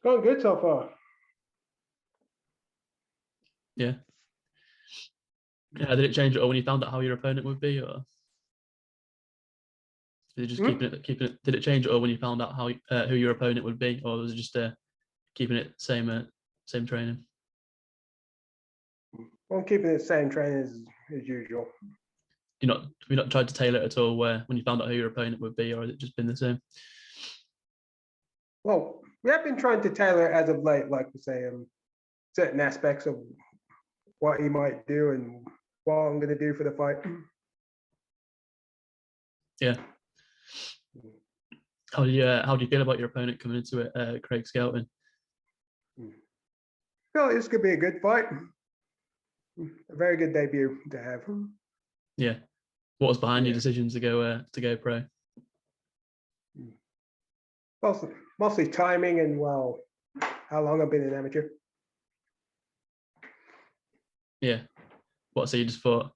Going good so far. Yeah. Did it change at all when you found out how your opponent would be, or did it just keeping it? Did it change at all when you found out how who your opponent would be, or was it just keeping it same training? I'm keeping it the same training as usual. Have you not tried to tailor it at all where when you found out who your opponent would be, or has it just been the same? Well, we have been trying to tailor it as of late, like we say, certain aspects of what he might do and what I'm going to do for the fight. Yeah. How do you feel about your opponent coming into it, Craig Skelton? Well, this could be a good fight. A very good debut to have. Yeah. What was behind your decision to go pro? Mostly timing and how long I've been an amateur. Yeah. So you just thought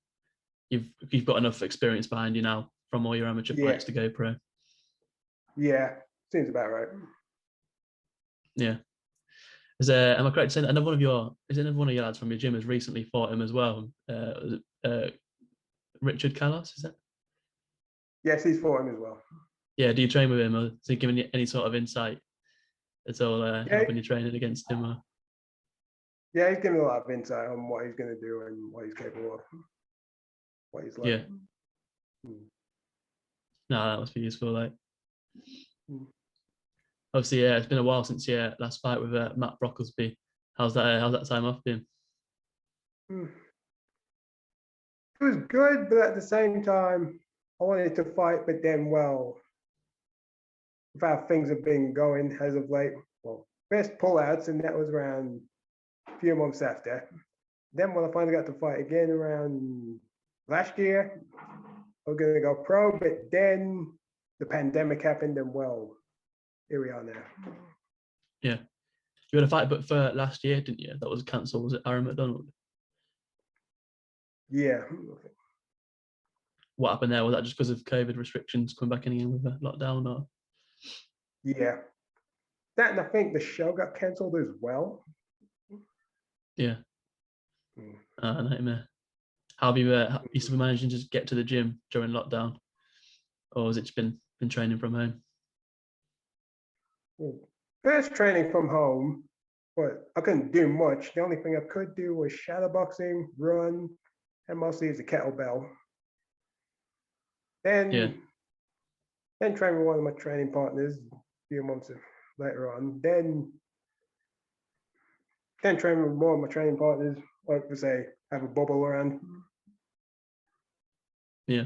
you've got enough experience behind you now from all your amateur fights to go pro? Yeah, seems about right. Yeah. Am I correct in saying that another one of your lads from your gym has recently fought him as well? Richard Callas, is that? Yes, he's fought him as well. Yeah, do you train with him, or is he giving you any sort of insight at all helping you training against him? Or? Yeah, he's giving a lot of insight on what he's going to do and what he's capable of, what he's like. Yeah. No, that must be useful. Like, obviously, yeah, it's been a while since your last fight with Matt Brocklesby. How's that time off been? It was good, but at the same time, I wanted to fight, but then, with how things have been going as of late, first pullouts, and that was around a few months after. Then when I finally got to fight again around last year, I was going to go pro, but then the pandemic happened, and here we are now. Yeah. You had a fight but for last year, didn't you? That was cancelled. Was it Aaron McDonald? Yeah. What happened there? Was that just because of COVID restrictions coming back in again with a lockdown? Or? Yeah. That, and I think the show got cancelled as well. Yeah. Nightmare. How have you still been managing to just get to the gym during lockdown? Or has it just been training from home? First training from home, but I couldn't do much. The only thing I could do was shadowboxing, run, and mostly use a kettlebell. Then train with one of my training partners a few months later on. Then train with more of my training partners, like we say, have a bubble around. Yeah.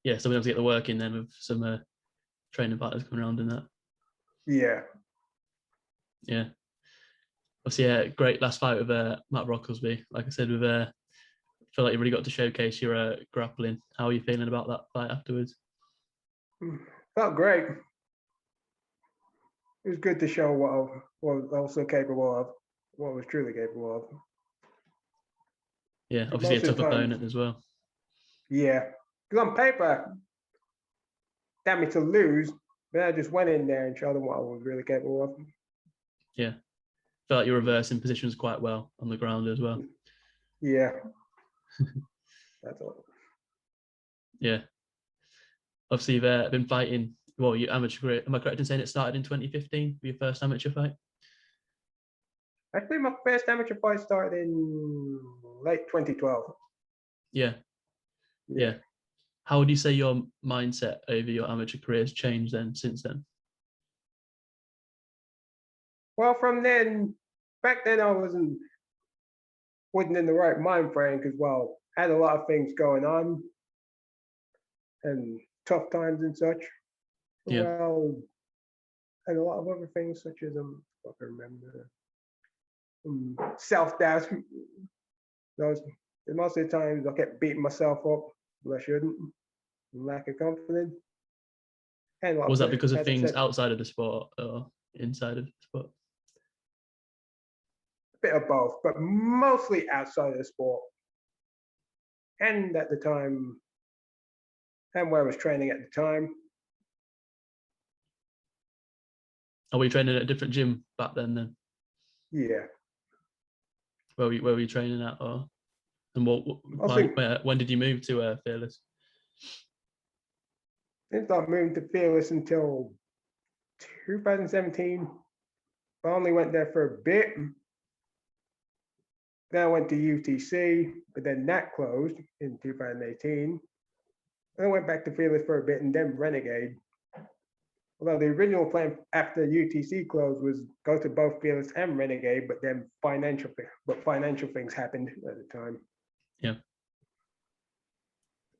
Yeah, so we have to get the work in then with some training partners coming around and that. Yeah. Yeah. Obviously, great last fight with Matt Brocklesby. Like I said, I feel like you really got to showcase your grappling. How are you feeling about that fight afterwards? Felt great. It was good to show what I was also capable of, what I was truly capable of. Yeah, obviously a tough opponent as well. Yeah, because on paper, damn me to lose, but I just went in there and showed them what I was really capable of. Yeah, felt like you're reversing positions quite well on the ground as well. Yeah, that's all. Yeah, obviously you've been fighting. Well, your amateur career. Am I correct in saying it started in 2015 for your first amateur fight? Actually, my first amateur fight started in late 2012. Yeah. How would you say your mindset over your amateur career has changed since then? Well, from then, back then I wasn't in the right mind frame because, I had a lot of things going on and tough times and such. Yeah. Well, and a lot of other things such as I can remember self-doubt. Most of the times I kept beating myself up, but I shouldn't. Lack of confidence. And was that because of things outside of the sport or inside of the sport? A bit of both, but mostly outside of the sport. And at the time, and where I was training at the time. Are we training at a different gym back then? Yeah. Where were you training at, or and I think when did you move to Fearless? I didn't start moving to Fearless until 2017. I only went there for a bit. Then I went to UTC, but then that closed in 2018. Then I went back to Fearless for a bit and then Renegade. Although the original plan after UTC closed was go to both Fearless and Renegade, but then financial things happened at the time. Yeah.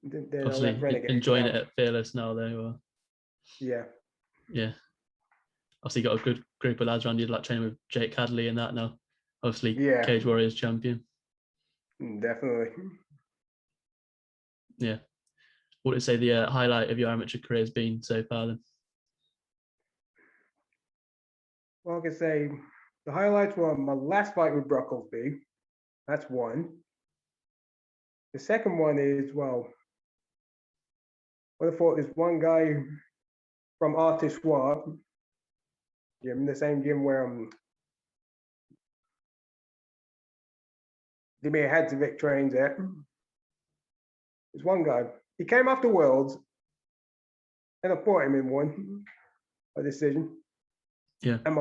Then I left Obviously, Renegade. enjoying it at Fearless now, though. Yeah. Yeah. Obviously, got a good group of lads around you, like training with Jake Hadley and that now. Obviously, Yeah. Cage Warriors champion. Definitely. Yeah. What would you say the highlight of your amateur career has been so far then? Well, I can say the highlights were my last fight with Brocklesby. That's one. The second one is, well, I thought there's one guy from Artist Swap gym, the same gym where Dimir Hadzovic trains at. There's one guy. He came after Worlds, and I fought him in one, a decision. Yeah. And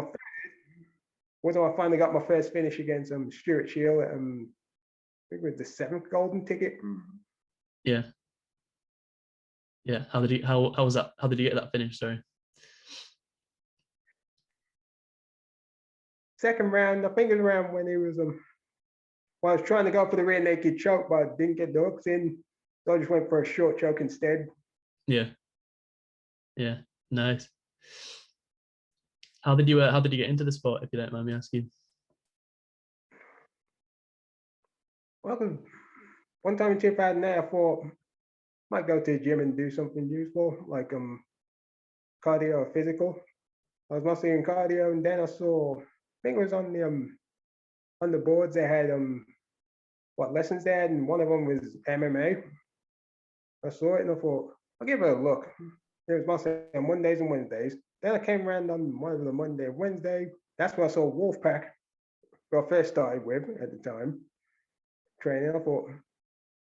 when I finally got my first finish against Stuart Shield, I think it was the 7th golden ticket. Yeah. Yeah. How was that? How did you get that finish? Sorry. Second round, I think it was around when he was well, I was trying to go for the rear naked choke, but I didn't get the hooks in. So I just went for a short choke instead. Yeah. Yeah. Nice. How did you get into the sport, if you don't mind me asking? Well, 'cause one time in 2008, I thought I might go to the gym and do something useful, like cardio or physical. I was mostly in cardio, and then I saw, I think it was on the boards they had what lessons they had, and one of them was MMA. I saw it and I thought, I'll give it a look. It was mostly on Mondays and Wednesdays. Then I came around on one of the Monday, Wednesday. That's when I saw Wolfpack, who I first started with at the time, training. I thought,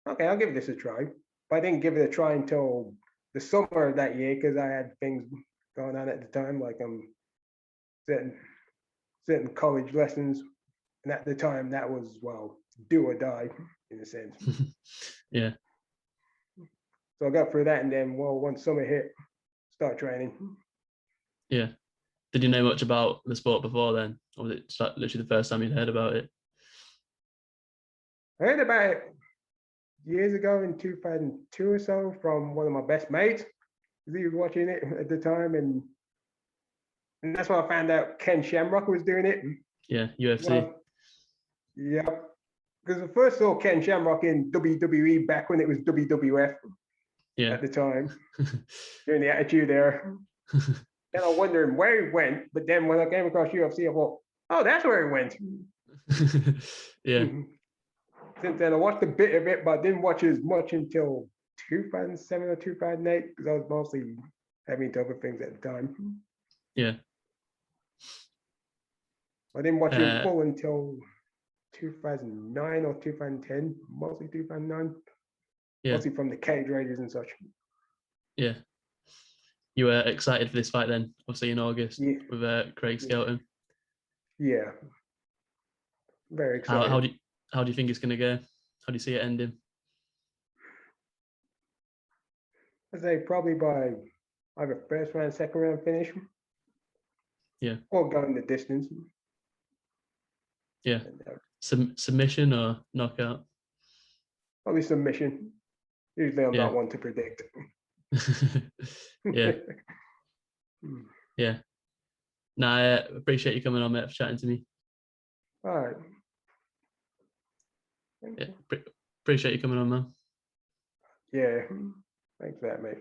okay, I'll give this a try. But I didn't give it a try until the summer of that year because I had things going on at the time, like certain college lessons. And at the time, that was, well, do or die in a sense. Yeah. So I got through that, and then, well, once summer hit, start training. Yeah. Did you know much about the sport before then, or was it literally the first time you'd heard about it? I heard about it years ago in 2002 or so from one of my best mates. He was watching it at the time, and that's when I found out Ken Shamrock was doing it. Yeah, UFC. Well, yeah, because I first saw Ken Shamrock in WWE back when it was WWF. Yeah. At the time, during the Attitude Era. Then I was wondering where he went, but then when I came across UFC, I thought, oh, that's where he went. Yeah. Since then, I watched a bit of it, but I didn't watch as much until 2007 or 2008 because I was mostly having other things at the time. Yeah. I didn't watch it full until 2009 or 2010, mostly 2009. Yeah. Mostly from the Cage Raiders and such. Yeah. You were excited for this fight then, obviously in August, yeah. with Craig Skelton. Yeah. Very excited. How do you think it's going to go? How do you see it ending? I'd say probably by either first round, second round finish. Yeah. Or going the distance. Yeah. Submission or knockout? Probably submission. Usually I'm not one to predict. Yeah. Yeah. No, I appreciate you coming on, mate, for chatting to me. All right. Yeah. Appreciate you coming on, man. Yeah. Thanks for that, mate.